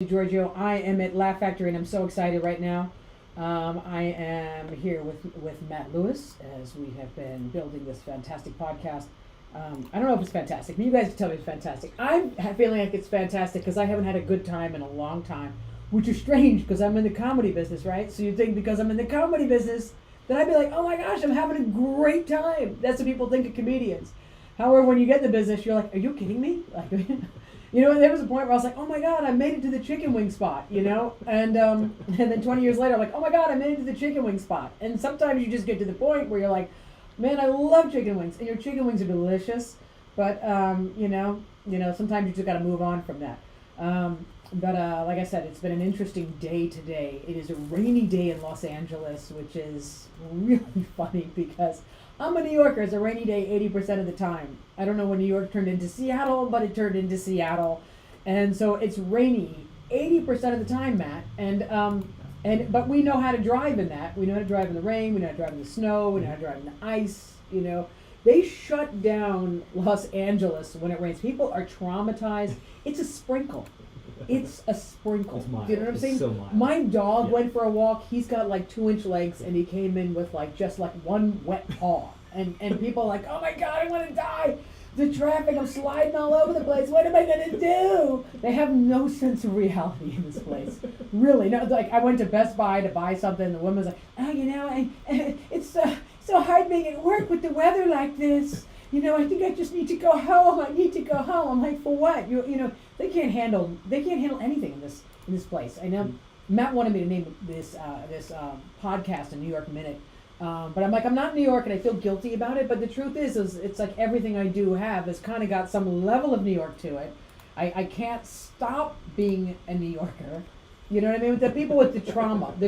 Giorgio. I am at Laugh Factory and I'm so excited right now. I am here with Matt Lewis as we have been building this fantastic podcast. I don't know if it's fantastic, but you guys can tell me it's fantastic. I'm feeling like it's fantastic because I haven't had a good time in a long time, which is strange because I'm in the comedy business, right? So you think because I'm in the comedy business, then I'd be like, oh my gosh, I'm having a great time. That's what people think of comedians. However, when you get in the business, you're like, are you kidding me? Like, you know, there was a point where I was like, oh my God, I made it to the chicken wing spot, you know? And then 20 years later, I'm like, oh my God, I made it to the chicken wing spot. And sometimes you just get to the point where you're like, man, I love chicken wings. And your chicken wings are delicious. But, you know, sometimes you just got to move on from that. But like I said, it's been an interesting day today. It is a rainy day in Los Angeles, which is really funny because I'm a New Yorker. It's a rainy day 80% of the time. I don't know when New York turned into Seattle, but it turned into Seattle. And so it's rainy 80% of the time, Matt. But we know how to drive in that. We know how to drive in the rain. We know how to drive in the snow. We know how to drive in the ice. You know, they shut down Los Angeles when it rains. People are traumatized. It's a sprinkle. It's a sprinkle. It's mild. Do you know what I'm saying? So mild. My dog went for a walk. He's got like 2-inch legs, and he came in with like just like one wet paw. And people are like, oh my God, I want to die. The traffic, I'm sliding all over the place. What am I going to do? They have no sense of reality in this place. Really. No, like I went to Best Buy to buy something. And the woman was like, oh, you know, it's so hard being at work with the weather like this. You know, I think I just need to go home. I need to go home. I'm like, for what? You know, they can't handle anything in this place. I know Matt wanted me to name this podcast a New York Minute. But I'm like, I'm not in New York and I feel guilty about it. But the truth is it's like everything I do has kind of got some level of New York to it. I can't stop being a New Yorker. You know what I mean? With the people with the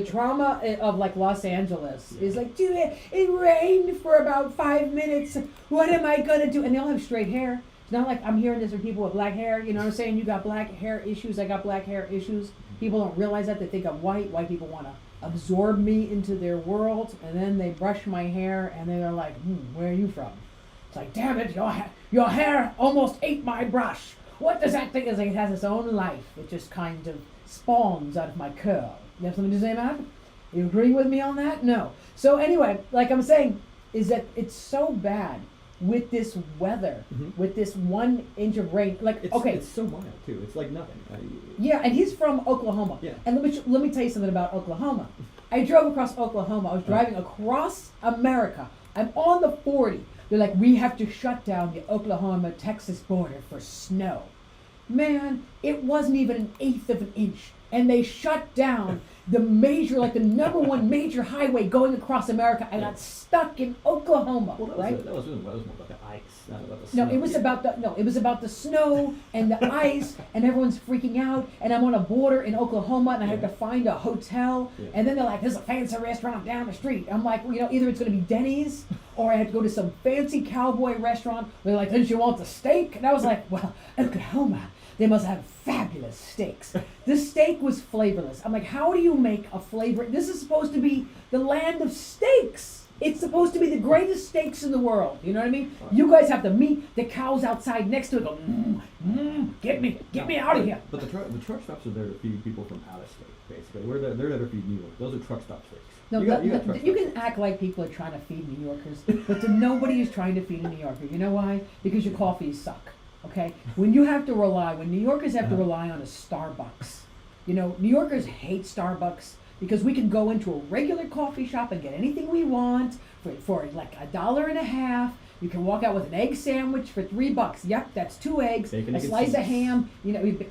trauma of like Los Angeles is like, dude, it rained for about 5 minutes. What am I gonna do? And they all have straight hair. It's not like I'm hearing this from people with black hair. You know what I'm saying? You got black hair issues. I got black hair issues. People don't realize that. They think I'm white. White people want to absorb me into their world, and then they brush my hair, and they're like, where are you from? It's like, damn it, your hair almost ate my brush. What does that thing? It's like it has its own life. It just kind of spawns out of my curl. You have something to say, Matt? You agree with me on that? No. So anyway, like I'm saying, is that it's so bad with this weather, with this 1 inch of rain. Like, it's so mild too. It's like nothing. Yeah, and he's from Oklahoma. Yeah. And let me tell you something about Oklahoma. I drove across Oklahoma. I was driving across America. I'm on the 40. They're like, we have to shut down the Oklahoma-Texas border for snow. Man, it wasn't even an eighth of an inch. And they shut down the number one major highway going across America. I got stuck in Oklahoma. Well, that was more about the ice, not about the snow. No, it was about the snow and the ice, and everyone's freaking out. And I'm on a border in Oklahoma, and I have to find a hotel. Yeah. And then they're like, "There's a fancy restaurant down the street." I'm like, either it's going to be Denny's, or I have to go to some fancy cowboy restaurant. They're like, "Didn't you want the steak?" And I was like, "Well, Oklahoma, they must have fabulous steaks." The steak was flavorless. I'm like, how do you make a flavor? This is supposed to be the land of steaks. It's supposed to be the greatest steaks in the world. You know what I mean? You guys have the meat, the cows outside next to it go, get me out of here. But the truck stops are there to feed people from out of state, basically. They're there to feed New York. Those are truck stop steaks. No, you can act like people are trying to feed New Yorkers, but nobody is trying to feed a New Yorker. You know why? Because your coffees suck. Okay, when New Yorkers have to rely on a Starbucks. New Yorkers hate Starbucks because we can go into a regular coffee shop and get anything we want for like $1.50. You can walk out with an egg sandwich for $3. Yep, that's 2 eggs, bacon, a slice of ham,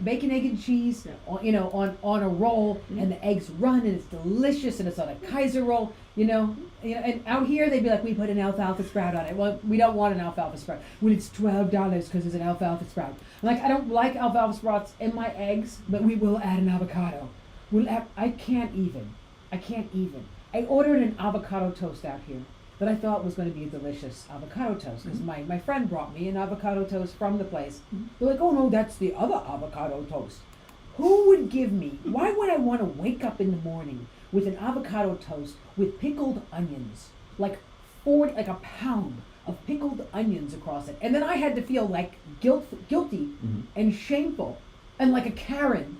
bacon, egg, and cheese, on a roll, and the eggs run, and it's delicious, and it's on a Kaiser roll, and out here they'd be like, we put an alfalfa sprout on it. Well, we don't want an alfalfa sprout. Well, it's $12 because it's an alfalfa sprout. I'm like, I don't like alfalfa sprouts in my eggs, but we will add an avocado. I can't even. I ordered an avocado toast out here that I thought was going to be a delicious avocado toast because my friend brought me an avocado toast from the place. They're like, oh no, that's the other avocado toast. Who would give me, why would I want to wake up in the morning with an avocado toast with pickled onions, like a pound of pickled onions across it, and then I had to feel like guilty and shameful and like a Karen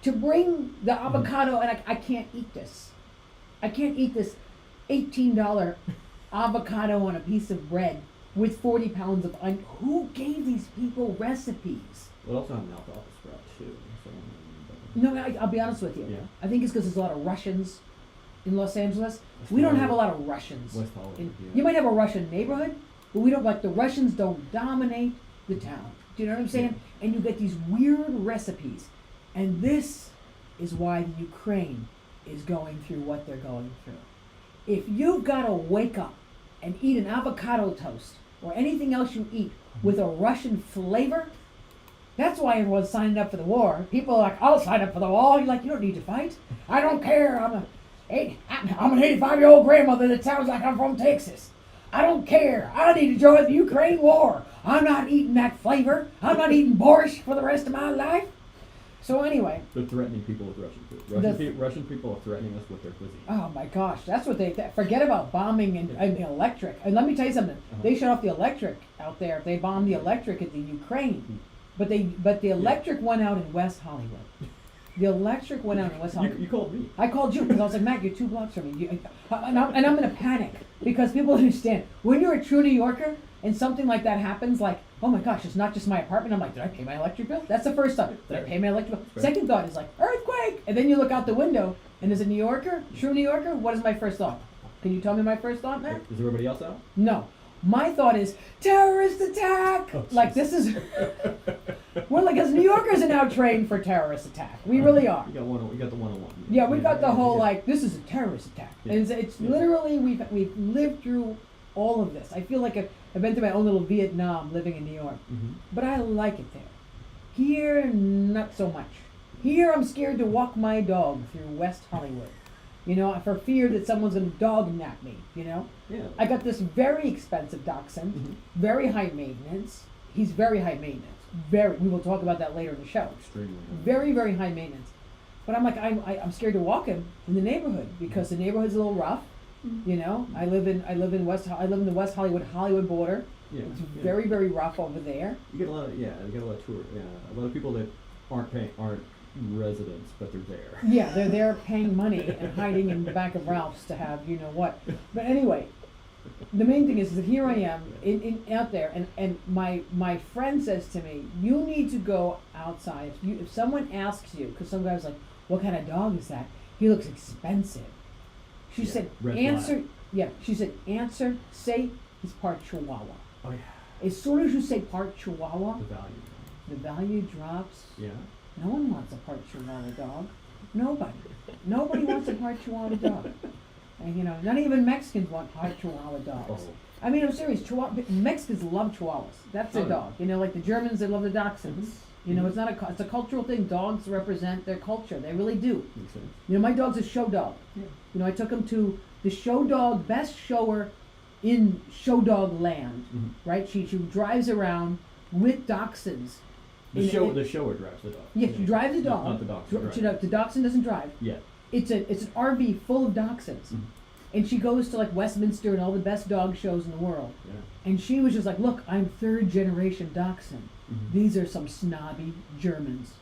to bring the avocado, and I can't eat this. I can't eat this $18 avocado on a piece of bread with 40 pounds of onion. Who gave these people recipes? Well, also have an alfalfa sprout too. So, No, I'll be honest with you. Yeah. I think it's because there's a lot of Russians in Los Angeles. West We don't have a Hollywood. lot of Russians. West Hollywood, yeah. You might have a Russian neighborhood, but we don't, like, the Russians don't dominate the town. Do you know what I'm saying? And you get these weird recipes. And this is why the Ukraine is going through what they're going through. If you've got to wake up and eat an avocado toast or anything else you eat with a Russian flavor, that's why everyone's signing up for the war. People are like, I'll sign up for the war. You're like, you don't need to fight. I don't care. I'm an 85-year-old grandmother that sounds like I'm from Texas. I don't care. I need to join the Ukraine war. I'm not eating that flavor. I'm not eating borscht for the rest of my life. So anyway. They're threatening people with Russian food. Russian people are threatening us with their cuisine. Oh my gosh, that's what forget about bombing and electric. And let me tell you something. They shut off the electric out there. They bombed the electric at the Ukraine. But the electric went out in West Hollywood. The electric went out in West Hollywood. You called me. I called you because I was like, Matt, you're 2 blocks from me. And I'm in a panic because people understand. When you're a true New Yorker and something like that happens, like, oh my gosh, it's not just my apartment. I'm like, did I pay my electric bill? That's the first thought. Did I pay my electric bill? Second thought is like, earthquake. And then you look out the window and as a New Yorker, true New Yorker, what is my first thought? Can you tell me my first thought, Matt? Is everybody else out? No. My thought is terrorist attack. Oh, like this is, we're like as New Yorkers are now trained for terrorist attack. We really are. We got the 101. Yeah, we got the whole like this is a terrorist attack. Yeah. And it's literally we've lived through all of this. I feel like I've been through my own little Vietnam living in New York, but I like it there. Here, not so much. Here, I'm scared to walk my dog through West Hollywood. You know, for fear that someone's going to dog nap me, you know? Yeah. I got this very expensive dachshund, very high maintenance. He's very high maintenance. We will talk about that later in the show. Extremely. Very, very high maintenance. But I'm like, I'm scared to walk him in the neighborhood because the neighborhood's a little rough. You know, I live in the West Hollywood border. Yeah. It's very, very rough over there. You get a lot of tour. Yeah, a lot of people that aren't residents, but they're there. Yeah, they're there paying money and hiding in the back of Ralph's to have you know what. But anyway, the main thing is that here I am out there, and my friend says to me, you need to go outside. If someone asks you, because some guy's like, what kind of dog is that? He looks expensive. She said, answer. Yeah, she said, answer. Say he's part Chihuahua. Oh yeah. As soon as you say part Chihuahua, The value. the value drops. Yeah. No one wants a part Chihuahua dog. Nobody wants a part Chihuahua dog. And you know, not even Mexicans want part Chihuahua dogs. Oh. I mean, I'm serious. Mexicans love Chihuahuas. That's their Oh. dog. You know, like the Germans, they love the Dachshunds. Mhm. You know, it's not it's a cultural thing. Dogs represent their culture. They really do. Makes sense. You know, my dog's a show dog. Yeah. You know, I took him to the show dog, best shower in show dog land. Right? She drives around with dachshunds. The shower drives the dog. Yes, she drives the dog. Not the dog. The dachshund doesn't drive. Yeah. It's an RV full of dachshunds. And she goes to like Westminster and all the best dog shows in the world. Yeah. And she was just like, look, I'm 3rd generation dachshund. These are some snobby Germans.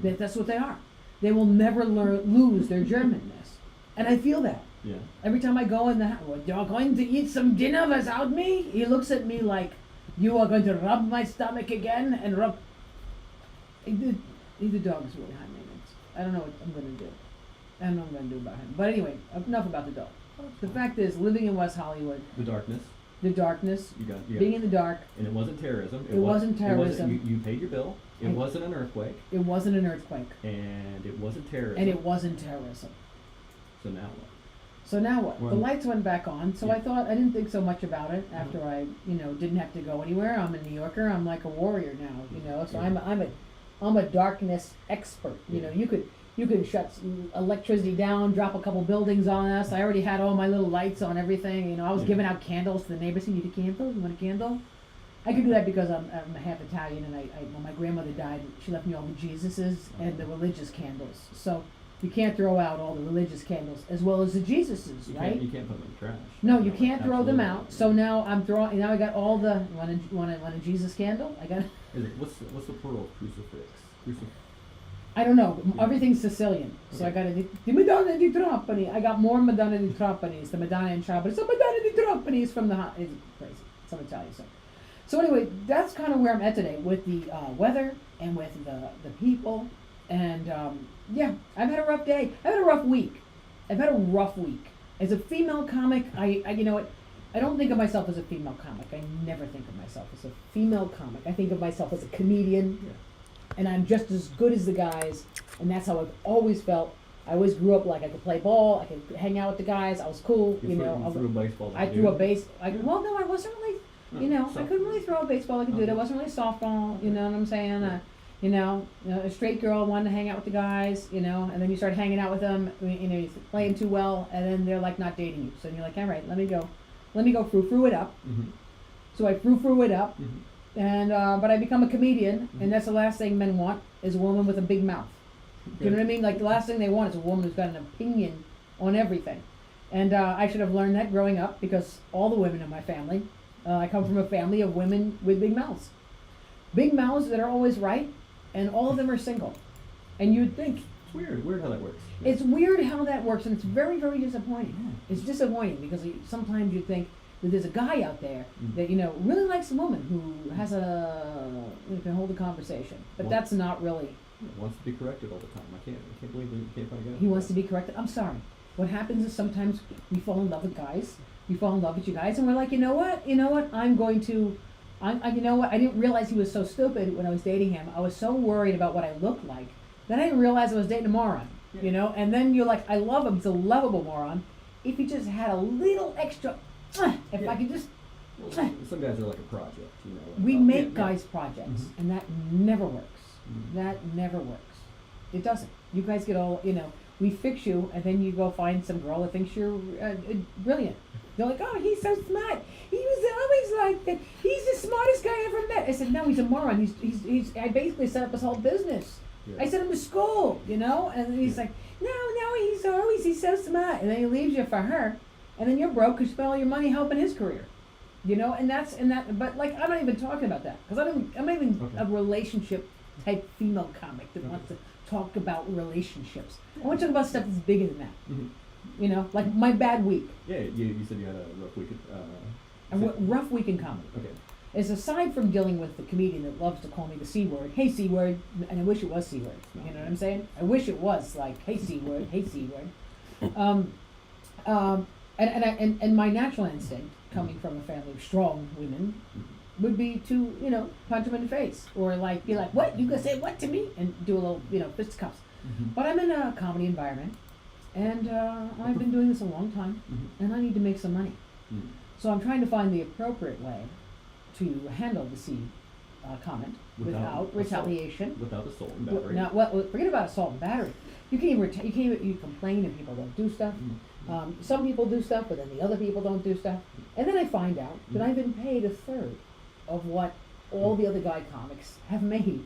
That's what they are. They will never lose their Germanness. And I feel that. Yeah. Every time I go in the house, you're going to eat some dinner without me? He looks at me like, you are going to rub my stomach again and rub. Either dog is really high maintenance. I don't know what I'm going to do. I don't know what I'm going to do about him. But anyway, enough about the dog. The fact is, living in West Hollywood, The darkness. You got being in the dark, And it wasn't terrorism. It wasn't terrorism. You paid your bill. It wasn't an earthquake. it wasn't an earthquake, And it wasn't terrorism. and it wasn't terrorism. So now what? So now what? Well, the lights went back on, so yeah. I didn't think so much about it after I, didn't have to go anywhere. I'm a New Yorker. I'm like a warrior now, So Yeah. I'm a darkness expert. You know, you could shut electricity down, drop a couple buildings on us. I already had all my little lights on everything. I was giving out candles to the neighbors. You need a candle? You want a candle? I could do that because I'm half Italian, and I when my grandmother died, she left me all the Jesuses and the religious candles. So you can't throw out all the religious candles as well as the Jesuses, right? You can't put them in the trash. No, you can't throw them Absolutely. out. So now I got all the. Want a Jesus candle? I got. What's the plural of crucifix? I don't know. Yeah. Everything's Sicilian. So I Okay. got the Madonna di Trapani. I got more Madonna di Trapanis, the Madonna in Trapani. So Madonna di Trapanis from the hot. It's crazy. Some Italian stuff. So anyway, that's kind of where I'm at today with the weather and with the people. And yeah, I've had a rough day. I've had a rough week. I've had a rough week. As a female comic, I you know what? I don't think of myself as a female comic. I never think of myself as a female comic. I think of myself as a comedian. Yeah. And I'm just as good as the guys, and that's how I've always felt. I always grew up like I could play ball, I could hang out with the guys, I was cool, you know. You threw a baseball. I threw a base. Well, no, I wasn't really. You know, I softball. couldn't really throw a baseball. I could do it. I wasn't really softball. You know what I'm saying? Yeah. You know, a straight girl wanted to hang out with the guys. You know, and then you start hanging out with them. You know, you play them too well, and then they're like not dating you. So you're like, all right, let me go frou it up. Mm-hmm. So I frou it up. Mm-hmm. And but I become a comedian, and that's the last thing men want is a woman with a big mouth. Do you know what I mean? Like the last thing they want is a woman who's got an opinion on everything. And I should have learned that growing up because all the women in my family, I come from a family of women with big mouths that are always right, and all of them are single. And you'd think It's weird how that works. it's weird how that works, and it's very, very disappointing. Yeah. It's disappointing because sometimes you think that there's a guy out there Mm. that, you know, really likes a woman who has who can hold a conversation. But Well- that's not really, Wants to be corrected all the time. I can't believe that you can't find a guy. he wants to be corrected. I'm sorry. What happens is sometimes we fall in love with guys. We fall in love with you guys, and we're like, you know what? I'm going to, you know what? I didn't realize he was so stupid when I was dating him. I was so worried about what I looked like that I didn't realize I was dating a moron. Yeah. You know, and then you're like, I love him. He's a lovable moron. If he just had a little extra, if Yeah. I could just, Well, some guys are like a project, you know. Like, we oh, make yeah, guys projects, Mhm. and that never works. Mhm. That never works. It doesn't. You guys get all, you know, we fix you, and then you go find some girl that thinks you're brilliant. They're like, oh, he's so smart. He was always like that. He's the smartest guy I ever met. I said, no, he's a moron. He's I basically set up his whole business. Yeah. I sent him to school, you know, and he's like, no, he's so smart. And then he leaves you for her, and then you're broke because you spent all your money helping his career. You know, but like, I'm not even talking about that, because I'm not even Okay. a relationship type female comic that wants to talk about relationships. I want to talk about stuff that's bigger than that. Mhm. You know, like my bad week, Yeah, you said you had a rough week. rough week in comedy. Okay. Is aside from dealing with the comedian that loves to call me the C word, hey C word, and I wish it was C word. You know what I'm saying? I wish it was like, hey C word, hey C word. And my natural instinct, coming from a family of strong women, would be to, you know, punch him in the face, or like be like, what, you gonna say what to me, and do a little, you know, fisticuffs. Mhm. But I'm in a comedy environment, and I've been doing this a long time, Mhm. and I need to make some money. Mhm. So I'm trying to find the appropriate way to handle the C comment without assault. retaliation. Without assault and Well, battery. now, well, forget about assault and battery. You can't even you complain and people don't do stuff. Mhm. Some people do stuff, but then the other people don't do stuff. And then I find out that Mhm. I've been paid a third of what all the other guy comics have made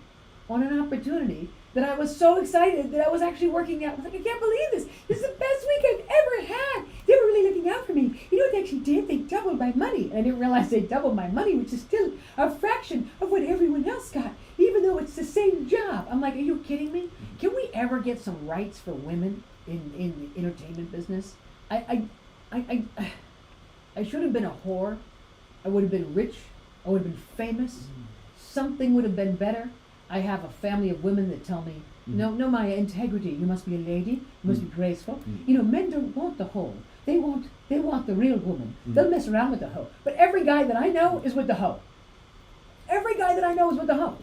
on an opportunity that I was so excited that I was actually working out. I was like, I can't believe this. This is the best week I've ever had. They were really looking out for me. You know what they actually did? They doubled my money. And I didn't realize they doubled my money, which is still a fraction of what everyone else got, even though it's the same job. I'm like, are you kidding me? Can we ever get some rights for women in the entertainment business? I should have been a whore. I would have been rich. I would have been famous. Something would have been better. I have a family of women that tell me, no, my integrity. You must be a lady. You must be graceful. You know, men don't want the hoe. They want the real woman. They'll mess around with the hoe. But every guy that I know is with the hoe. Every guy that I know is with the hoe.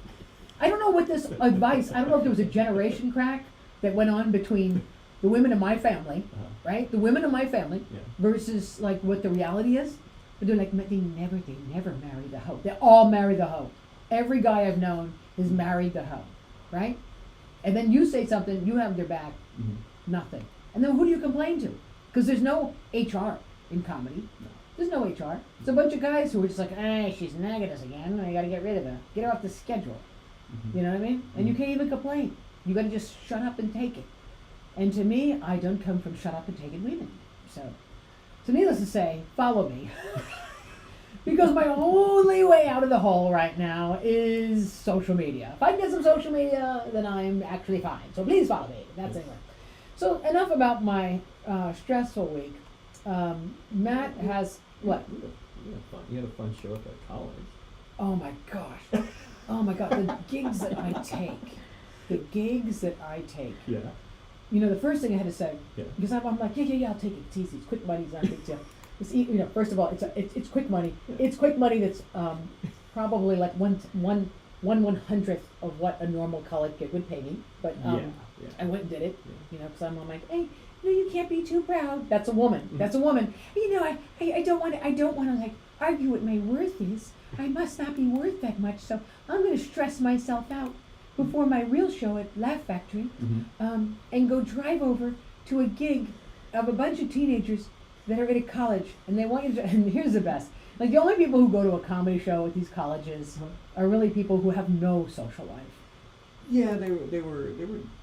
I don't know what this advice. I don't know if there was a generation crack that went on between the women in my family, right? The women in my family Yeah. versus like what the reality is. But they're like, they never marry the hoe. They all marry the hoe. Every guy I've known has married the hoe, right? And then you say something, you have their back, Mhm. nothing. And then who do you complain to? Because there's no HR in comedy. No. There's no HR. It's a bunch of guys who are just like, she's nagging us again. I gotta get rid of her. Get her off the schedule. Mhm. You know what I mean? And you can't even complain. You gotta just shut up and take it. And to me, I don't come from shut up and take it women. So needless to say, follow me. Because my only way out of the hole right now is social media. If I can get some social media, then I'm actually fine. So please follow me. That's anyway. So enough about my stressful week. Matt has what? You had a fun show up at college. Oh my gosh. Oh my god. The gigs that I take. The gigs that I take. Yeah. You know, the first thing I had to say, Yeah. because I'm like, yeah, I'll take it. It's easy. It's quick money. It's not a big deal. You know, first of all, it's quick money. Yeah. It's quick money that's probably like one 1/100th of what a normal college kid would pay me. But Yeah. I went and did it. Yeah. You know, because I'm like, hey, no, you can't be too proud. That's a woman. Mm-hmm. That's a woman. You know, I don't want to like argue what my worth is. I must not be worth that much. So I'm going to stress myself out before my real show at Laugh Factory, and go drive over to a gig of a bunch of teenagers that are at a college, and they want you to. And here's the best: like the only people who go to a comedy show at these colleges are really people who have no social life. Yeah, they were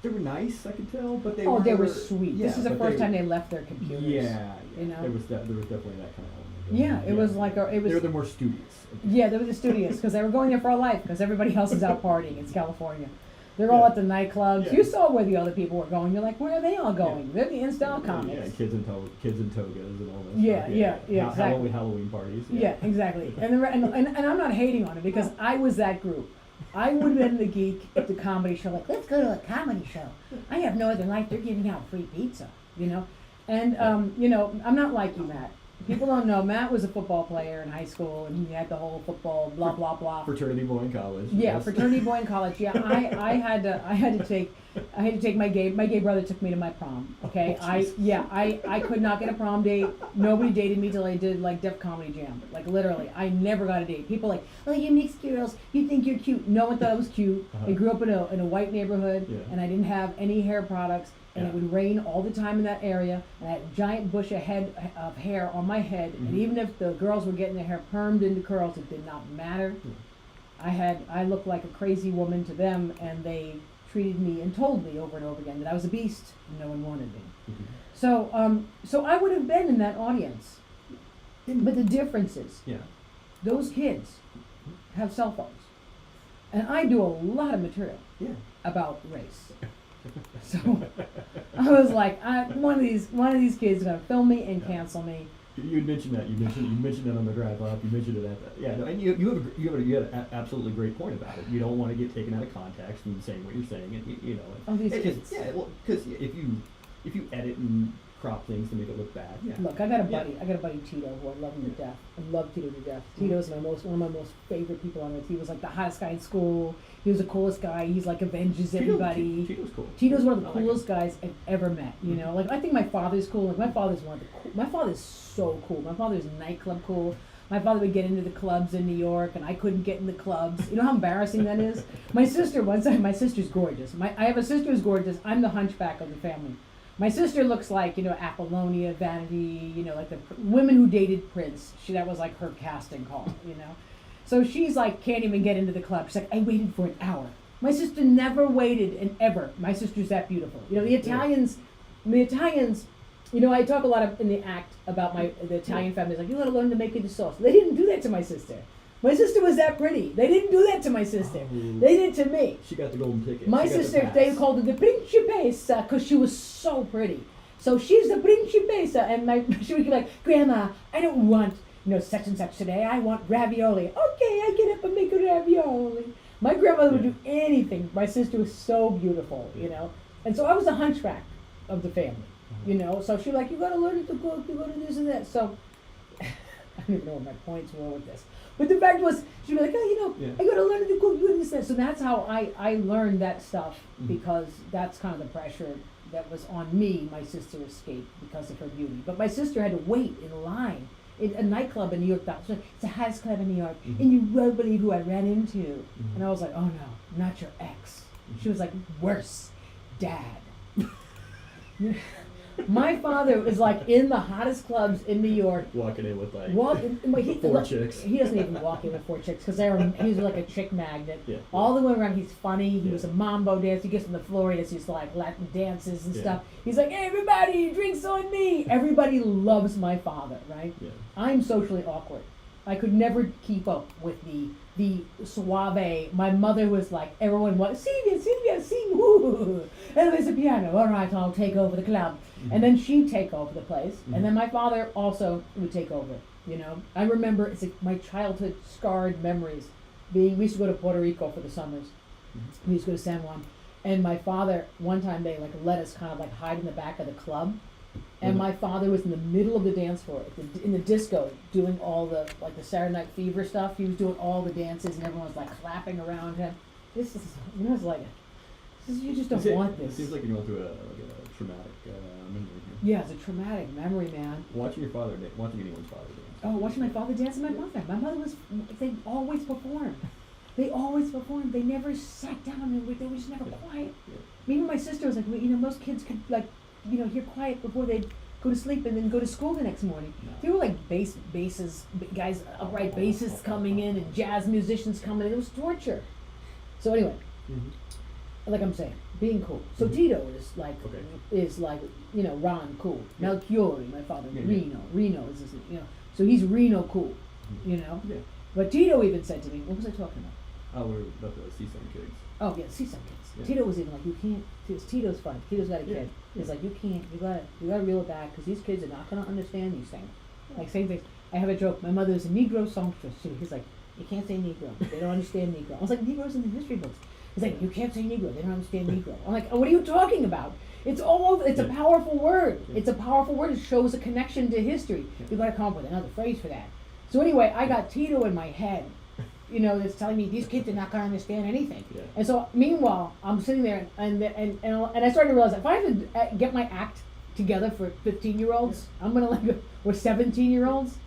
nice. I could tell, but they were sweet. Yeah, this is the but first time they left their computers. Yeah, you know? there was definitely that kind of element. Yeah, it was like it was. They were the more studious. Yeah, they were the studious because they were going there for a life because everybody else is out partying. It's California. They're all at the nightclubs. Yeah. You saw where the other people were going. You're like, where are they all going? They're the in-style comics. Yeah, kids in togas and all that. Yeah, stuff. exactly. Halloween parties. Yeah, exactly. And I'm not hating on it because I was that group. I would have been the geek at the comedy show, like, let's go to a comedy show. I have no other life. They're giving out free pizza, you know? And, you know, I'm not like you, Matt. People don't know, Matt was a football player in high school, and he had the whole football blah, blah, blah. Fraternity boy in college. Yeah, yes. fraternity boy in college. Yeah, I had to take my gay brother took me to my prom. Okay, I could not get a prom date. Nobody dated me till I did like Def Comedy Jam. Like literally, I never got a date. People like, oh, you mixed girls, you think you're cute. No one thought I was cute. I grew up in a white neighborhood, and I didn't have any hair products. And it would rain all the time in that area, and I had a giant bush of hair on my head, and even if the girls were getting their hair permed into curls, it did not matter. I looked like a crazy woman to them, and they treated me and told me over and over again that I was a beast, and no one wanted me. So I would have been in that audience. But the difference is, those kids have cell phones, and I do a lot of material about race. So I was like, one of these kids is gonna film me and cancel me. You had mentioned that. You mentioned it on the drive up. You mentioned it at that. Yeah, no, and you had an absolutely great point about it. You don't want to get taken out of context and saying what you're saying, and you know. Oh, these kids. Because if you edit and crop things to make it look bad. Yeah. Look, I got a buddy Tito who I love him to death. I love Tito to death. Tito's one of my most favorite people on earth. He was like the hottest guy in school. He was the coolest guy. He's like avenges everybody. Tito's cool. Tito's one of the coolest guys I've ever met. You know, like I think my father's cool. Like my father's my father's so cool. My father's nightclub cool. My father would get into the clubs in New York, and I couldn't get in the clubs. You know how embarrassing that is? My sister's gorgeous. I have a sister who's gorgeous. I'm the hunchback of the family. My sister looks like, you know, Apollonia, Vanity, you know, like the women who dated Prince. That was like her casting call, you know. So she's like, can't even get into the club. She's like, I waited for an hour. My sister never waited and ever. My sister's that beautiful. You know, the Italians, you know, I talk a lot in the act about the Italian families. Like, you gotta learn to make it the sauce. They didn't do that to my sister. My sister was that pretty. They didn't do that to my sister. They did it to me. She got the golden ticket. My sister, they called her the Principessa because she was so pretty. So she's the Principessa, and she would be like, Grandma, I don't want, you know, such and such today. I want ravioli. Okay, I get up and make a ravioli. My grandmother would do anything. My sister was so beautiful, you know. And so I was the hunchback of the family, you know. So she was like, you gotta learn to cook, you gotta do this and that. So I don't even know what my points were with this. But the fact was, she'd be like, oh, you know, I gotta learn to cook, you and this. So that's how I learned that stuff, because that's kind of the pressure that was on me. My sister escaped because of her beauty. But my sister had to wait in line in a nightclub in New York. It's the hottest club in New York, and you won't believe who I ran into. And I was like, oh no, not your ex. She was like, worse, Dad. My father was like in the hottest clubs in New York. Walking in with like four chicks. He doesn't even walk in with 4 chicks because he was like a chick magnet. Yeah. All the way around, he's funny. He was a mambo dancer. He gets on the floor. He does these like Latin dances and stuff. He's like, hey, everybody, drinks on me. Everybody loves my father, right? Yeah. I'm socially awkward. I could never keep up with the suave. My mother was like, everyone was, Silvia, sing, woo. And there's a piano, all right, I'll take over the club. And then she'd take over the place. And then my father also would take over, you know. I remember, it's like my childhood scarred memories being, we used to go to Puerto Rico for the summers. We used to go to San Juan. And my father, one time they like let us kind of like hide in the back of the club. And my father was in the middle of the dance floor, in the disco, doing all the, like the Saturday Night Fever stuff. He was doing all the dances and everyone was like clapping around him. This is, you know, it's like, you just don't want this. It seems like you're going through a traumatic memory here. Yeah, it's a traumatic memory, man. Watching anyone's father dance. Oh, watching my father dance and my mother. My mother was, they always performed. They always performed. They never sat down and they were just never quiet. Yeah. Me and my sister was like, you know, most kids could like, you know, hear quiet before they'd go to sleep and then go to school the next morning. No. There were like basses, guys, upright bassists coming in and jazz musicians coming in. It was torture. So anyway, like I'm saying, being cool. So Tito is like, you know, Ron cool. Yeah. Melchiori, my father, Yeah, Reno is his, you know. So he's Reno cool, you know. Yeah. But Tito even said to me, what was I talking about? Oh, we're about the Seaside Kids. Oh yeah, see some kids. Yeah. Tito was even like, you can't. Tito's fun. Tito's got a kid. He's like, you can't. You gotta reel it back because these kids are not gonna understand these things. Like same things. I have a joke. My mother is a Negro songstress too. He's like, you can't say Negro. They don't understand Negro. I was like, Negro's in the history books. He's like, you can't say Negro. They don't understand Negro. I'm like, oh, what are you talking about? It's all over. It's a powerful word. It's a powerful word. It shows a connection to history. You gotta come up with another phrase for that. So anyway, I got Tito in my head. You know, that's telling me these kids are not going to understand anything. Yeah. And so, meanwhile, I'm sitting there, and I started to realize if I have to get my act together for 15-year-olds, I'm going to like, or 17-year-olds,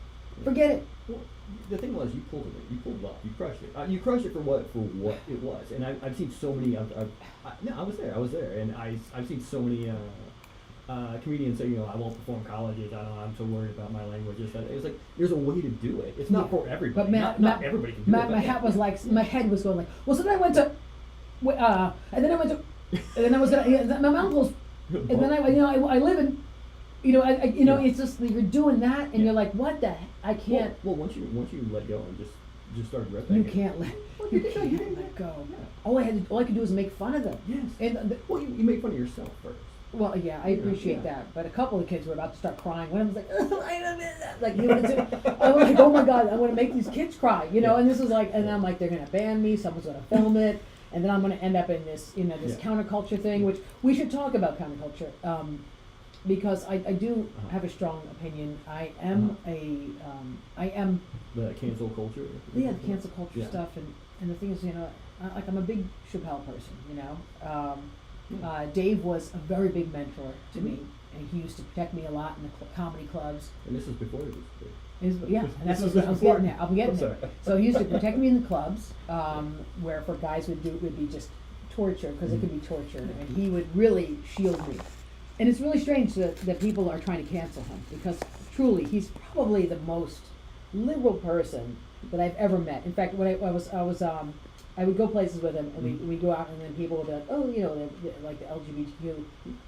forget it. Well, the thing was, you pulled it off, you crushed it. You crushed it for what it was. And I've seen so many. I was there, and I've seen so many. Comedians say, you know, I won't perform colleges. I'm so worried about my language. It's like there's a way to do it. It's not for everybody. But not everybody can do it. My hat was like, my head was going like, well, so then I went to, and then I went to, and then I was gonna, my mouth was, and then I live in, you know, it's just you're doing that, and you're like, what the? I can't. Well, once you let go and just start ripping. You can't let go. Yeah. All I could do is make fun of them. Yes. And you make fun of yourself first. Well, yeah, I appreciate that, but a couple of kids were about to start crying. One of them was like, I don't know, like, you know, I was like, oh my God, I'm going to make these kids cry, you know, and this is like, and I'm like, they're going to ban me, someone's going to film it, and then I'm going to end up in this, you know, this counterculture thing, which we should talk about counterculture, because I do have a strong opinion. I am the cancel culture. Yeah, the cancel culture stuff, and the thing is, you know, I'm a big Chappelle person, you know. Dave was a very big mentor to me, and he used to protect me a lot in the comedy clubs. And this is before it was and that's what I was getting at. I'm getting there. So he used to protect me in the clubs, where for guys would be just torture, because it could be torture, and he would really shield me. And it's really strange that people are trying to cancel him, because truly he's probably the most liberal person that I've ever met. In fact, when I would go places with him, and we'd go out, and then people would be like, oh, you know, like the LGBTQ,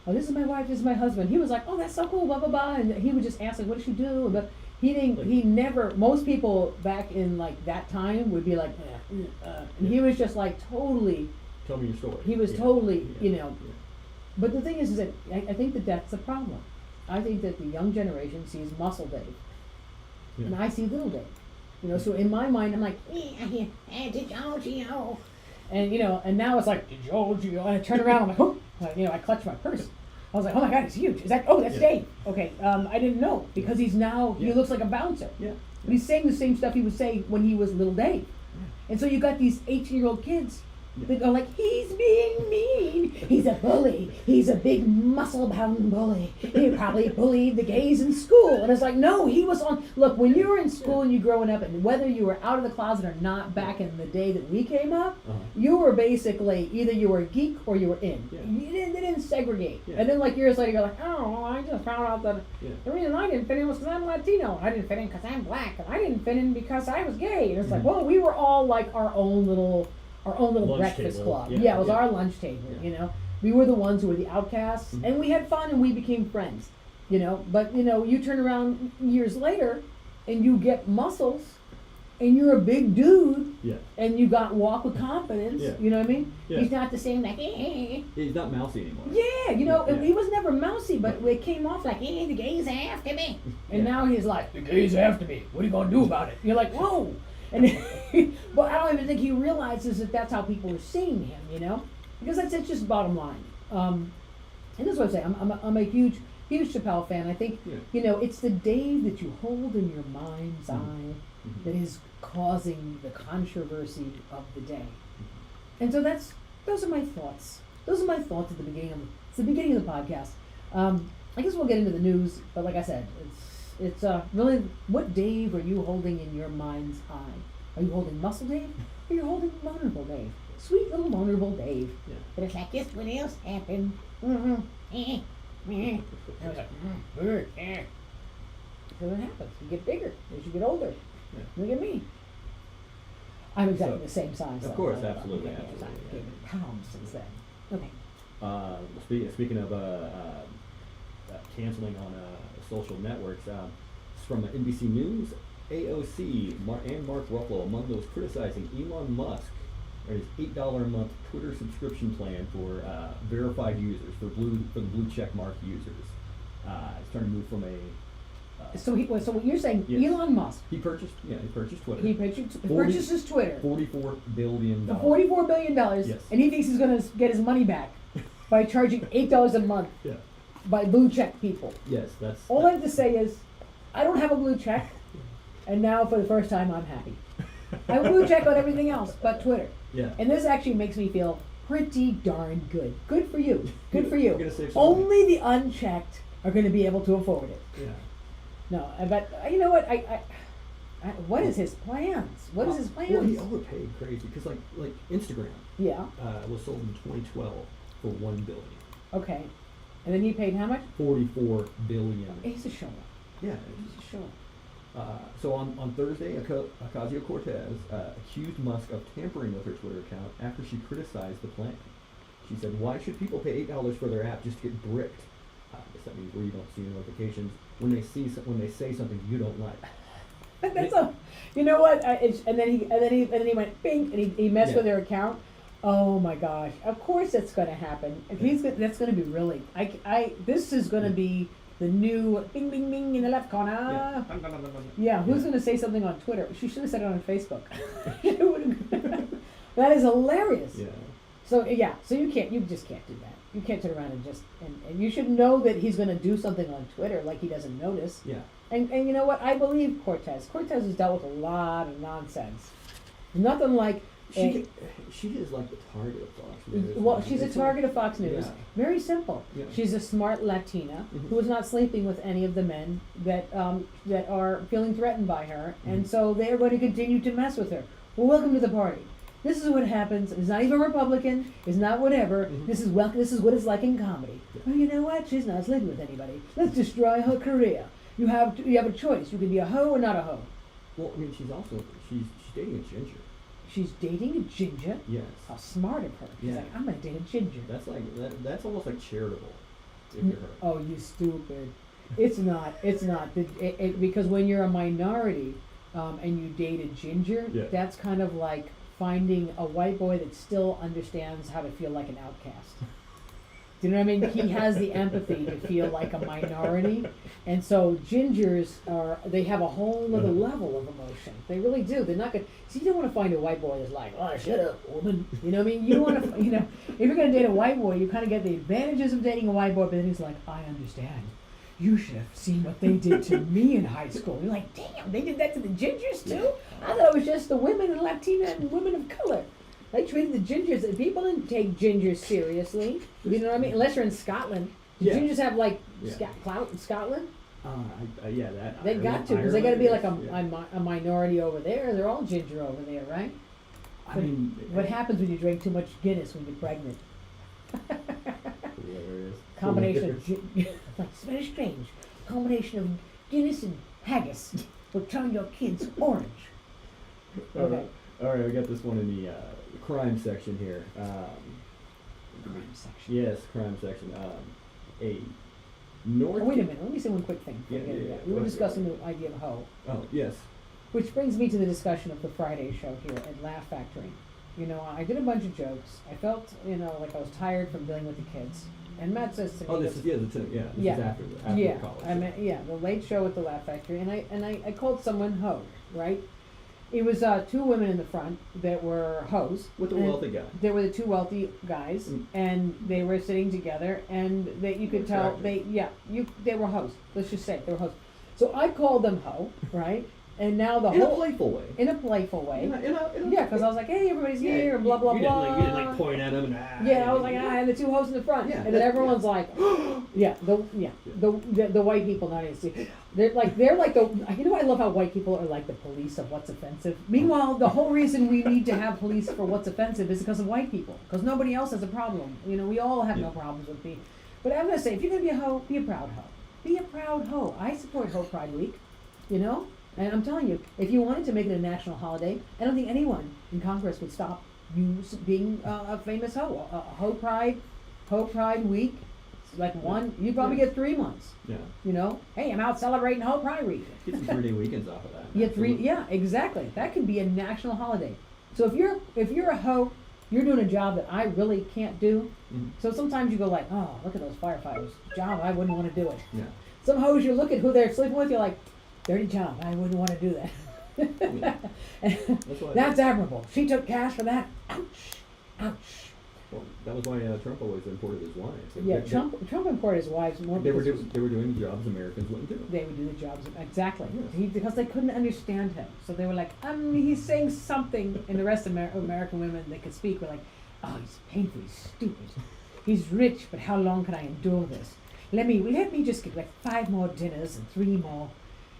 oh, this is my wife, this is my husband. He was like, oh, that's so cool, blah, blah, blah, and he would just ask, like, what does she do? But he never, most people back in, like, that time would be like, and he was just, like, totally. Tell me your story. He was totally, you know. But the thing is that I think that that's a problem. I think that the young generation sees Muscle Dave, and I see Little Dave. You know, so in my mind, I'm like, DiGiorgio. And, you know, and now it's like, DiGiorgio. And I turn around, I'm like, oh, you know, I clutch my purse. I was like, oh my God, he's huge. Is that, oh, that's Dave. Okay, I didn't know, because he's now, he looks like a bouncer. Yeah. But he's saying the same stuff he would say when he was Little Dave. Yeah. And so you got these 18-year-old kids that go like, he's being mean. He's a bully. He's a big muscle-bound bully. He probably bullied the gays in school. And it's like, no, he was on. Look, when you were in school and you growing up, and whether you were out of the closet or not back in the day that we came up, you were basically either you were a geek or you were in. Yeah. They didn't segregate. Yeah. And then like years later, you're like, oh, well, I just found out that the reason I didn't fit in was because I'm Latino. I didn't fit in because I'm black. And I didn't fit in because I was gay. And it's like, well, we were all like our own little breakfast club. Yeah, it was our lunch table, you know. We were the ones who were the outcasts, and we had fun, and we became friends, you know. But, you know, you turn around years later, and you get Muscles, and you're a big dude, Yeah. and you walk with confidence. Yeah. You know what I mean? Yeah. He's not the same like. Eh. He's not mousy anymore. Yeah, you know, Yeah. he was never mousy, but it came off like, the gays are after me. And Yeah. now he's like, the gays are after me. What are you going to do about it? You're like, whoa. And but I don't even think he realizes that that's how people are seeing him, you know? Because that's just bottom line. And that's what I'm saying. I'm a huge Chappelle fan. I think, you know, it's the Dave that you hold in your mind's eye that is causing the controversy of the day. And so those are my thoughts. Those are my thoughts at the beginning of the podcast. I guess we'll get into the news, but like I said, it's really, what Dave are you holding in your mind's eye? Are you holding Muscle Dave, or are you holding Vulnerable Dave? Sweet little Vulnerable Dave. Yeah. But it's like this, what else happened? And I was like, So what happens? You get bigger as you get older. Yeah. Look at me. I'm exactly So, the same size. of though. course, I- absolutely, I've absolutely, gained yeah. pounds since then. Okay. Speaking of canceling on social networks, it's from NBC News. AOC and Mark Ruffalo among those criticizing Elon Musk and his $8 a month Twitter subscription plan for verified users, for the blue check mark users. It's trying to move from a. So what you're saying? Yes. Elon Musk. He purchased Twitter. He purchases Twitter $44 billion. for $44 billion, Yes. and he thinks he's going to get his money back by charging $8 a month Yeah. by blue check people. Yes, that's. All I have to say is, I don't have a blue check, and now for the first time I'm happy. I have a blue check on everything else but Twitter. Yeah. And this actually makes me feel pretty darn good. Good for you. Good for You're you. gonna save some Only the unchecked are going to be able to afford it. Yeah. No, but you know what? What is his plans? What is his plans? Well, he overpaid crazy because like Instagram Yeah. was sold in 2012 for $1 billion. Okay. And then he paid how much? $44 billion. He's a show. Yeah. He's a show. So on Thursday, Ocasio-Cortez accused Musk of tampering with her Twitter account after she criticized the plan. She said, "Why should people pay $8 for their app just to get bricked?" That means where you don't see notifications when they say something you don't like. That's a, you know what? And then he went bing, and he messed with their account. Oh my gosh! Of course that's going to happen. That's going to be really. This is going to be the new bing bing bing in the left corner. Yeah. Who's going to say something on Twitter? She should have said it on Facebook. That is hilarious. Yeah. So you just can't do that. You can't turn around and you should know that he's going to do something on Twitter like he doesn't notice. Yeah. And you know what? I believe Cortez. Cortez has dealt with a lot of nonsense. Nothing like. She is like the target of Fox News. Well, she's a target of Fox News. Yeah. Very simple. Yeah. She's a smart Latina who is not sleeping with any of the men that are feeling threatened by her, and so they are going to continue to mess with her. Well, welcome to the party. This is what happens. It's not even Republican. It's not whatever. This is what it's like in comedy. Well, you know what? She's not sleeping with anybody. Let's destroy her career. You have a choice. You can be a hoe or not a hoe. Well, I mean, she's dating a ginger. She's dating a ginger. Yes. How smart of her. She's Yeah. like, I'm gonna date a ginger. That's like that's almost like charitable. If you're her. Oh, you stupid. It's not. It's not. Because when you're a minority and you date a ginger, that's kind of like finding a white boy that still understands how to feel like an outcast. Do you know what I mean? He has the empathy to feel like a minority. And so gingers they have a whole other level of emotion. They really do. They're not good. See, you don't want to find a white boy that's like, oh, shut up, woman. You know what I mean? You don't want to, if you're going to date a white boy, you kind of get the advantages of dating a white boy, but then he's like, I understand. You should have seen what they did to me in high school. You're like, damn, they did that to the gingers too? I thought it was just the women and Latina and women of color. They treated the gingers. People didn't take gingers seriously. You know what I mean? Unless you're in Scotland. Do gingers have like clout in Scotland? They got to, because they got to be like a minority over there. They're all ginger over there, right? I mean, what happens when you drink too much Guinness when you're pregnant? Combination of like it's very strange. Combination of Guinness and haggis will turn your kids orange. Okay. All right, we got this one in the crime section here. Crime section. Yes, crime section. Wait a minute. Let me say one quick thing. Yeah. We were discussing the idea of hoe. Oh, yes. Which brings me to the discussion of the Friday show here at Laugh Factory. You know, I did a bunch of jokes. I felt, you know, like I was tired from dealing with the kids. And Matt says to me, Oh, this is this is after college. I mean, the late show at the Laugh Factory, and I called someone hoe, right? It was two women in the front that were hoes. With the wealthy guy. They were the two wealthy guys, and they were sitting together, and you could tell they were hoes. Let's just say they were hoes. So I called them hoe, right? And now the in whole a playful way. In a playful way. In a, yeah, because I was like, hey, everybody's here, and blah blah you blah. You didn't like point at them and Yeah, I was like, and the two hoes in the front, Yeah, and then everyone's like, the white people not even see. They're like the, you know, I love how white people are like the police of what's offensive. Meanwhile, the whole reason we need to have police for what's offensive is because of white people, because nobody else has a problem. You know, we all have no problems with me. But I'm gonna say, if you're gonna be a hoe, be a proud hoe. Be a proud hoe. I support Hoe Pride Week. You know. And I'm telling you, if you wanted to make it a national holiday, I don't think anyone in Congress would stop you being a famous hoe. Hoe Pride Week, it's like one, you'd probably get 3 months. Yeah. You know, hey, I'm out celebrating Hoe Pride Week. Get some 3-day weekends off of that. You get yeah, exactly. That could be a national holiday. So if you're a hoe, you're doing a job that I really can't do. Mm-hmm. So sometimes you go like, oh, look at those firefighters. Job I wouldn't want to do it. Yeah. Some hoes, you look at who they're sleeping with, you're like, dirty job. I wouldn't want to do that. That's admirable. She took cash for that. Ouch. Ouch. Well, that was why Trump always imported his wives. Yeah, Trump imported his wives more. They were doing the jobs Americans wouldn't do. They would do the jobs exactly. Yes. Because they couldn't understand him, so they were like, he's saying something, and the rest of American women that could speak were like, oh, he's painfully stupid. He's rich, but how long can I endure this? Let me just get like 5 more dinners and 3 more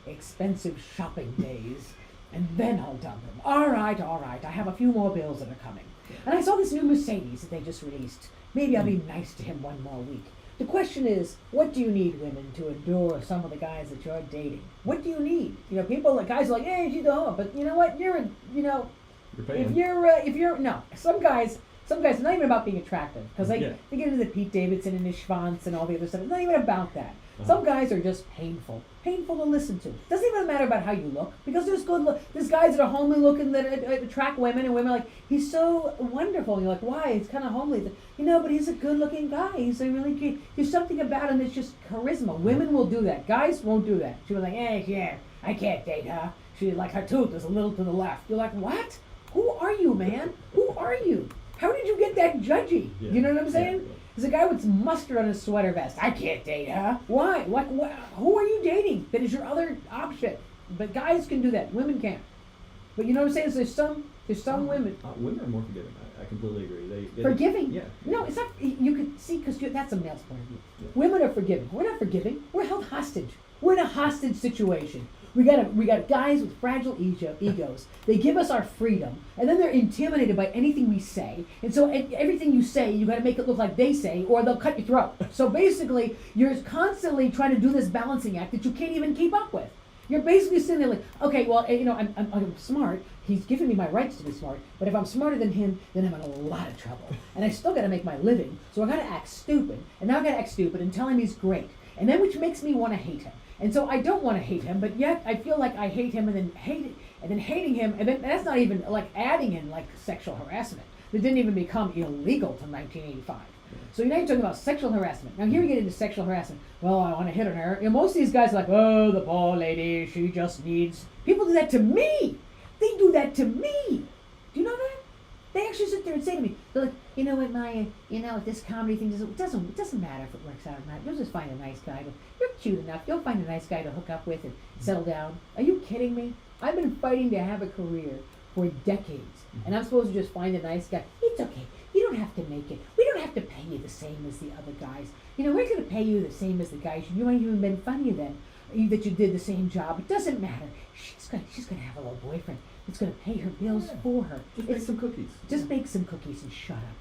expensive shopping days, and then I'll dump him. All right, I have a few more bills that are coming. And I saw this new Mercedes that they just released. Maybe I'll be nice to him 1 more week. The question is, what do you need, women, to adore some of the guys that you're dating? What do you need? You know, guys are like, hey, she's a hoe, but you know what? You're paying. If you're no, some guys, it's not even about being attractive, because they get into the Pete Davidson and his Schwanz and all the other stuff. It's not even about that. Some guys are just painful to listen to. Doesn't even matter about how you look, because there's guys that are homely looking that attract women, and women are like, he's so wonderful. And you're like, why? He's kind of homely. You know, but he's a good looking guy. He's a really good, there's something about him that's just charisma. Women will do that. Guys won't do that. She was like, yeah, I can't date her. She, like, her tooth is a little to the left. You're like, what? Who are you, man? Who are you? How did you get that judgy? Yeah. You know what I'm saying? Yeah. There's a guy with mustard on his sweater vest. I can't date her. Why? Like, who are you dating? That is your other option. But guys can do that. Women can't. But you know what I'm saying? So there's some women. Women are more forgiving. I completely agree. They forgiving? Yeah. No, it's not. You can see, because that's a male's point of view. Yeah. Women are forgiving. We're not forgiving. We're held hostage. We're in a hostage situation. We got guys with fragile egos. They give us our freedom, and then they're intimidated by anything we say. And so everything you say, you got to make it look like they say, or they'll cut your throat. So basically, you're constantly trying to do this balancing act that you can't even keep up with. You're basically sitting there like, okay, well, you know, I'm smart. He's giving me my rights to be smart. But if I'm smarter than him, then I'm in a lot of trouble. And I still got to make my living. So I got to act stupid, and now I got to act stupid and tell him he's great, and then which makes me want to hate him. And so I don't want to hate him, but yet I feel like I hate him, and then hating him, and then that's not even like adding in like sexual harassment. That didn't even become illegal till 1985. So now you're talking about sexual harassment. Now here we get into sexual harassment. Well, I want to hit on her. You know, most of these guys are like, oh, the poor lady, she just needs. People do that to me. They do that to me. Do you know that? They actually sit there and say to me, they're like, you know what, Maya, you know, this comedy thing it doesn't matter if it works out or not. You'll just find a nice guy. You're cute enough. You'll find a nice guy to hook up with and settle down. Are you kidding me? I've been fighting to have a career for decades, and I'm supposed to just find a nice guy. It's okay. You don't have to make it. We don't have to pay you the same as the other guys. You know, we're going to pay you the same as the guys. You might even been funnier then that you did the same job. It doesn't matter. She's gonna have a little boyfriend. It's going to pay her bills for her. Just make some cookies. Just make some cookies and shut up.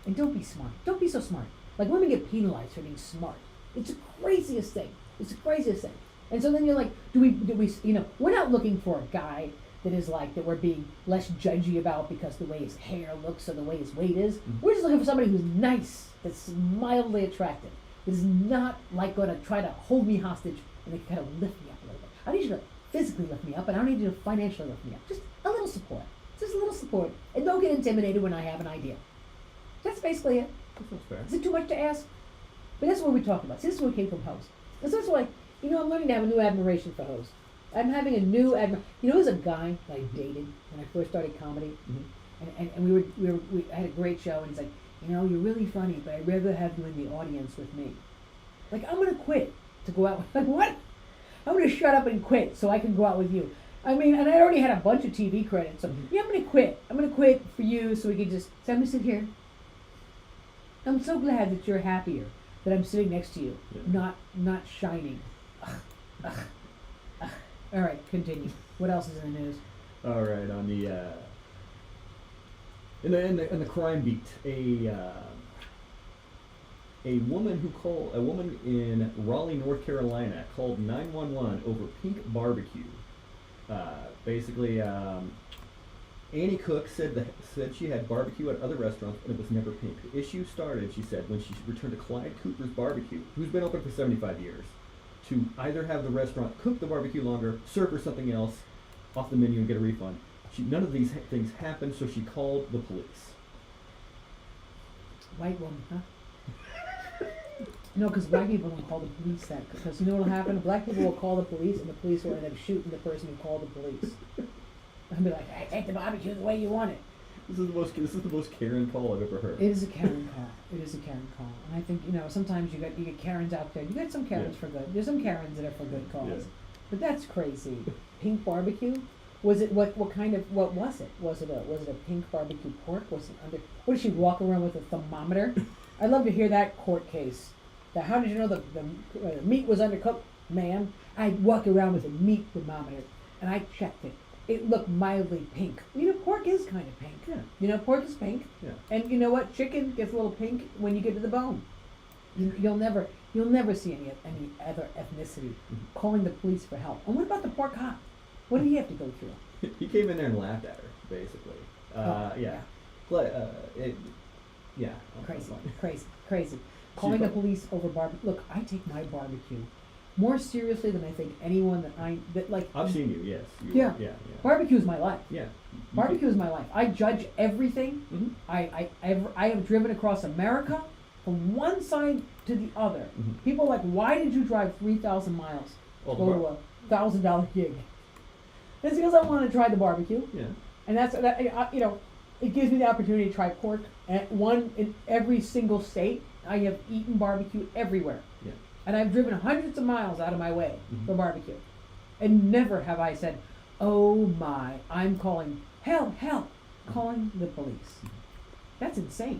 And don't be smart. Don't be so smart. Like, women get penalized for being smart. It's the craziest thing. It's the craziest thing. And so then you're like, do we, you know, we're not looking for a guy that is like, that we're being less judgy about because the way his hair looks or the way his weight is. Mm-hmm. We're just looking for somebody who's nice, that's mildly attractive, that is not like going to try to hold me hostage and they kind of lift me up a little bit. I need you to physically lift me up, and I don't need you to financially lift me up. Just a little support. Just a little support. And don't get intimidated when I have an idea. That's basically it. That's fair. Is it too much to ask? But that's what we're talking about. See, this is where we came from host. And so that's why, I'm learning to have a new admiration for host. I'm having a new there's a guy that I dated when I first started comedy, and we had a great show, and he's like, you're really funny, but I'd rather have you in the audience with me. Like, I'm gonna quit to go out with, like, what? I'm gonna shut up and quit so I can go out with you. I mean, and I already had a bunch of TV credits, so yeah, I'm gonna quit. I'm gonna quit for you so we can just, so I'm gonna sit here. I'm so glad that you're happier, that I'm sitting next to you, not shining. All right, continue. What else is in the news? All right, on the in the crime beat, a woman in Raleigh, North Carolina, called 911 over pink barbecue. Basically, Annie Cook said she had barbecue at other restaurants, but it was never pink. The issue started, she said, when she returned to Clyde Cooper's Barbecue, who's been open for 75 years, to either have the restaurant cook the barbecue longer, serve her something else off the menu and get a refund. None of these things happened, so she called the police. White woman, huh? No, because white people don't call the police that. Because you know what'll happen? Black people will call the police, and the police will end up shooting the person who called the police. I'll be like, hey, take the barbecue the way you want it. This is the most Karen call I've ever heard. It is a Karen call. It is a Karen call. And I think, sometimes you get Karens out there. You get some Karens for good. There's some Karens that are for good calls. Yeah. But that's crazy. Pink barbecue? Was it what was it? Was it a pink barbecue pork? Was it under, what did she walk around with a thermometer? I'd love to hear that court case. How did you know the meat was undercooked? Ma'am, I walked around with a meat thermometer and I checked it. It looked mildly pink. Pork is kind of pink. Yeah. Pork is pink. Yeah. And you know what? Chicken gets a little pink when you get to the bone. You'll never see any other ethnicity calling the police for help. And what about the poor cop? What did he have to go through? He came in there and laughed at her, basically. Yeah. Crazy. Calling the police over barbecue. Look, I take my barbecue more seriously than I think anyone I've seen you, yes. Yeah. Barbecue is my life. Yeah. Barbecue is my life. I judge everything. Mm-hmm. I have driven across America from one side to the other. Mm-hmm. People are like, why did you drive 3,000 miles to go to a $1,000 gig? It's because I want to try the barbecue. Yeah. And it gives me the opportunity to try pork in every single state. I have eaten barbecue everywhere. Yeah. And I've driven hundreds of miles out of my way for barbecue. And never have I said, oh my, I'm calling, help, calling the police. That's insane.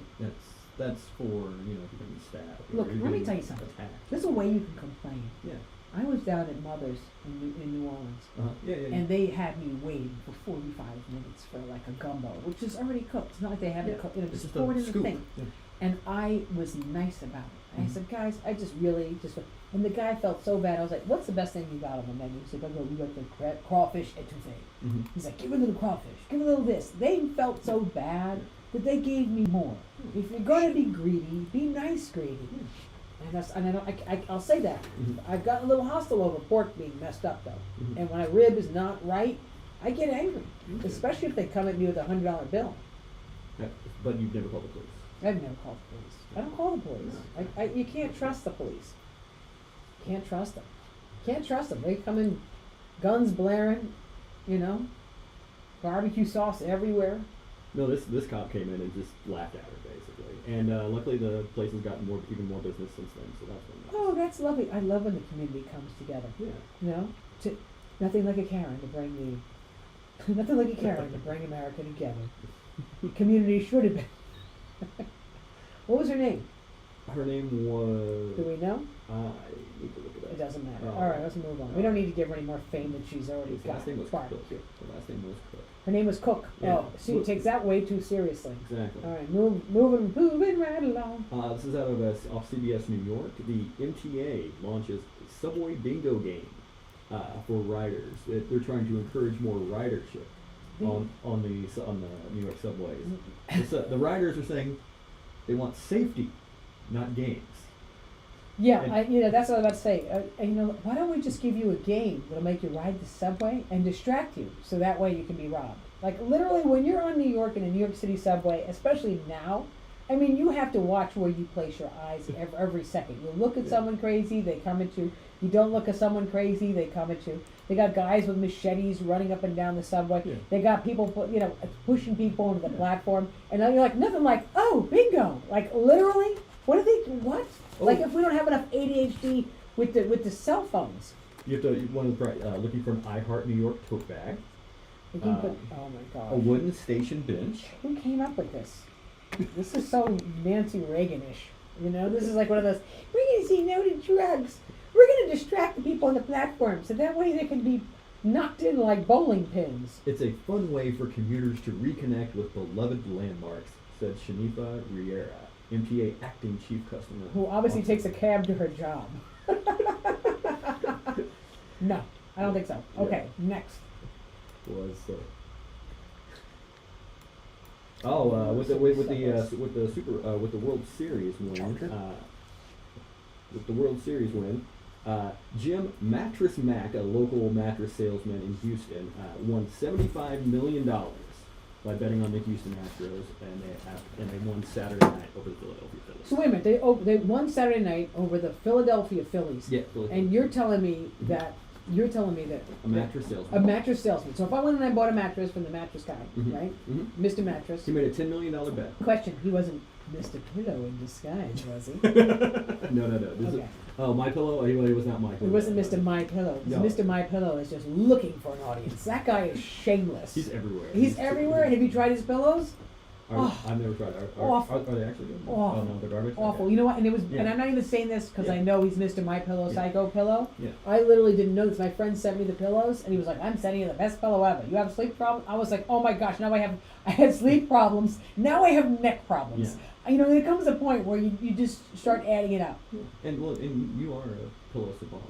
That's for, if you're getting stabbed. Look, let me tell you something. Attacked. There's a way you can complain. Yeah. I was down at Mother's in New Orleans. Yeah. And they had me waiting for 45 minutes for like a gumbo, which is already cooked. It's not like they haven't cooked, just pour it in the thing. Yeah. And I was nice about it. I said, guys, I just really and the guy felt so bad. I was like, what's the best thing you got on the menu? He's like, we got the crawfish etouffee. Mm-hmm. He's like, give a little crawfish, give a little this. They felt so bad that they gave me more. If you're going to be greedy, be nice greedy. I'll say that. I've gotten a little hostile over pork being messed up, though. And when a rib is not right, I get angry. Especially if they come at me with a $100 bill. Yeah, but you've never called the police. I've never called the police. I don't call the police. You can't trust the police. Can't trust them. They come in guns blaring, barbecue sauce everywhere. No, this cop came in and just laughed at her, basically. And luckily the place has gotten even more business since then, so that's been nice. Oh, that's lovely. I love when the community comes together. Yeah. Nothing like a Karen to bring nothing like a Karen to bring America together. Community should have been. What was her name? Her name was... Do we know? I need to look it up. It doesn't matter. All right, let's move on. We don't need to give her any more fame than she's already got. Her last name was Cook. Her last name was Cook. Her name was Cook. Yeah. Oh, she takes that way too seriously. Exactly. All right, moving right along. This is out of off CBS New York. The MTA launches a subway bingo game for riders. They're trying to encourage more ridership on the New York subways. The riders are saying they want safety, not games. Yeah, And- that's what I was about to say. And why don't we just give you a game that'll make you ride the subway and distract you, so that way you can be robbed. Like literally, when you're on New York in a New York City subway, especially now, I mean, you have to watch where you place your eyes every second. You look at someone crazy, they come at you. You don't look at someone crazy, they come at you. They got guys with machetes running up and down the subway. Yeah. They got people, pushing people onto the platform, and then you're like, nothing like, oh, bingo! Like literally, what are they? What? Oh. Like if we don't have enough ADHD with the cell phones. You have to, you want to try looking for an I Heart New York tote bag, We can put, oh my a god. wooden station bench. Who came up with this? This is so Nancy Reagan-ish. This is like one of those, we're going to say no to drugs. We're going to distract the people on the platform so that way they can be knocked in like bowling pins. It's a fun way for commuters to reconnect with beloved landmarks, said Shanifa Riera, MTA acting chief customer. Who obviously officer. takes a cab to her job. No, I don't think so. Okay, next. Was with the World Series win, Jim Mattress Mac, a local mattress salesman in Houston, won $75 million by betting on the Houston Astros, and they won Saturday night over the Philadelphia Phillies. So wait a minute, they won Saturday night over the Philadelphia Phillies. Yeah, Philadelphia. And you're telling me that A mattress salesman. a mattress salesman. So if I went and I bought a mattress from the mattress guy, Mhm. right? Mhm. Mr. Mattress. He made a $10 million bet. Question, he wasn't Mr. Pillow in disguise, was he? No. This Okay. is My Pillow. He was not My It Pillow. wasn't Mr. My Pillow. No. Mr. My Pillow is just looking for an audience. That guy is shameless. He's everywhere. He's everywhere. And have you tried his pillows? I've never tried. Awful. Are they actually good? Awful. Oh no, they're garbage. Awful. Okay. You know what? And Yeah. and I'm not even saying this because I Yeah. know he's Mr. My Pillow, Yeah. Psycho Pillow. Yeah. I literally didn't know this. My friend sent me the pillows, and he was like, "I'm sending you the best pillow ever. You have a sleep problem?" I was like, "Oh my gosh! Now I had sleep problems. Now I have neck problems." There comes a point where you just start adding it up. And you are a pillow savant.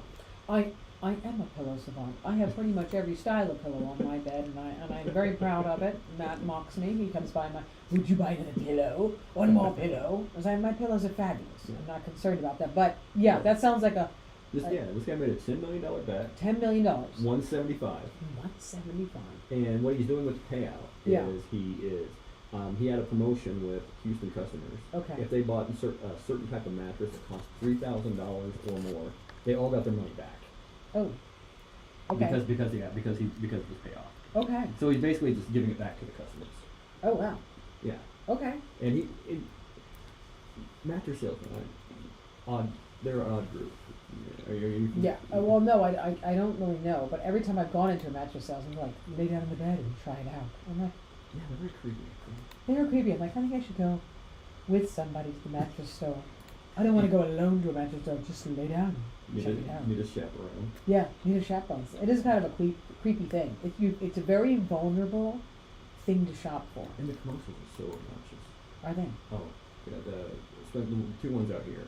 I am a pillow savant. I have pretty much every style of pillow on my bed, and I'm very proud of it. Matt mocks me. He comes by would you buy another pillow? One more pillow? I was like, my pillows are fabulous. Yeah. I'm not concerned about that. But yeah, that sounds like a This guy made a $10 million bet. $10 million. 175. 175. And what he's doing with the payout Yeah. is he had a promotion with Houston customers. Okay. If they bought a certain type of mattress that cost $3,000 or more, they all got their money back. Oh. Okay. Because of this payoff. Okay. So he's basically just giving it back to the customers. Oh wow. Yeah. Okay. And mattress salesmen, they're an odd group. Yeah. Well, no, I don't really know. But every time I've gone into a mattress sales, I'm like, lay down in the bed and try it out. I'm like, Yeah, they're very creepy. they're creepy. I'm like, I think I should go with somebody to the mattress store. I don't want to go alone to a mattress store. Just lay down and check it out. Need a chaperone. Yeah, need a chaperone. It is kind of a creepy thing. It's a very vulnerable thing to shop for. And the commercials are so obnoxious. Are they? Oh, yeah, spent the two ones out here.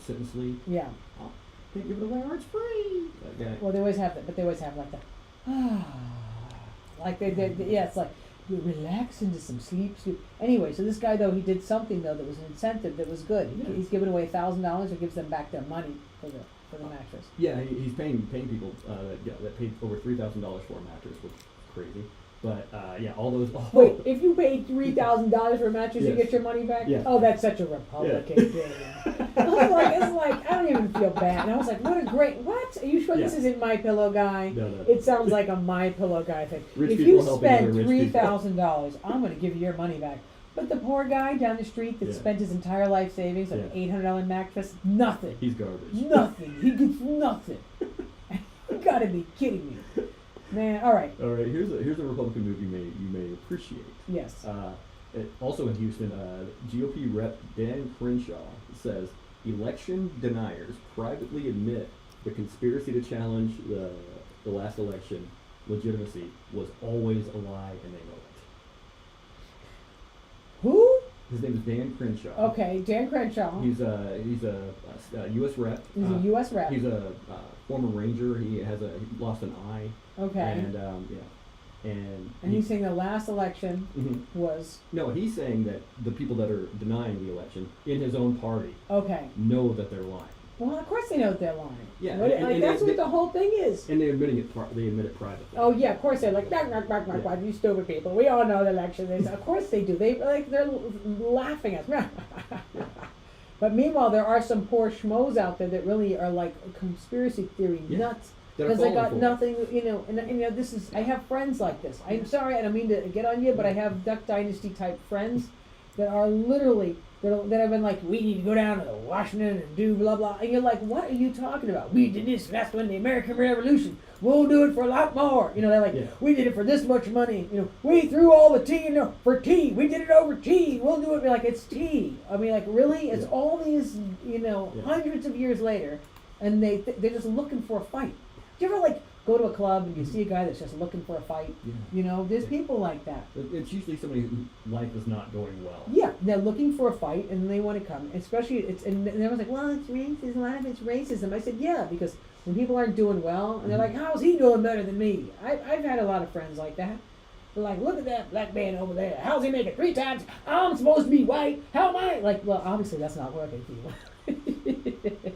Sit and sleep. Yeah. Oh, can't give it away or it's free. Like that. Well, they always have that, but they always have like the like they yeah, it's like you relax into some sleep. Anyway, so this guy though, he did something though that was an incentive that was good. Yeah. He's giving away $1,000 or gives them back their money for the mattress. Yeah, he's paying people that paid over $3,000 for a mattress, which is crazy. But yeah, all those. Oh. Wait, if you paid $3,000 for a mattress, you Yes. get your money back? Yeah. Oh, that's such a Republican thing. It's like I don't even feel bad. And I was like, what a great what? Are you sure this Yeah. isn't My Pillow guy? No. It sounds like a My Pillow guy thing. Rich If people you helping spend other rich people. $3,000, I'm going to give you your money back. But the poor guy down the street that Yeah. spent his entire life savings on an Yeah. $800 mattress, nothing. He's garbage. Nothing. He gets nothing. You got to be kidding me, man. All right. All right, here's a Republican move you may appreciate. Yes. Also in Houston, GOP Rep Dan Crenshaw says election deniers privately admit the conspiracy to challenge the last election legitimacy was always a lie, and they know it. Who? His name is Dan Crenshaw. Okay, Dan Crenshaw. He's a U.S. rep. He's a U.S. rep. He's a former Ranger. He lost an eye. Okay. And And he's saying the last election Mhm. was No, he's saying that the people that are denying the election in his own party okay. know that they're lying. Well, of course they know they're lying. Yeah, What- and- like, and that's they- what the whole thing is. And they admit it privately. Oh yeah, of course they're like, you stupid people. We all know the election is. Of course they do. They're laughing at us. But meanwhile, there are some poor schmoes out there that really are like conspiracy theory Yeah. nuts That are because they got falling for it. nothing. And you know, this is. I have friends like this. I'm sorry, I don't mean to get on you, but I have Duck Dynasty type friends that are literally. That have been like, we need to go down to Washington and do blah blah, and you're like, what are you talking about? We did this, that's when the American Revolution. We'll do it for a lot more. You know, they're like, Yeah. we did it for this much money. You know, we threw all the tea in for tea. We did it over tea. We'll do it. We're like, it's tea. I mean, like, really? It's Yeah. all these, Yeah. hundreds of years later, and they're just looking for a fight. Do you ever like go to a club and you see a guy that's just looking for a fight? Yeah. You know, there's Yeah. people like that. It's usually somebody whose life is not going well. Yeah, they're looking for a fight and they want to come. Especially, and everyone's like, well, it's racism. A lot of it's racism. I said, yeah, because when people aren't doing well and they're like, how's he doing better than me? I've had a lot of friends like that. They're like, look at that black man over there. How's he making 3 times? I'm supposed to be white. How am I? Like, well, obviously that's not working for you.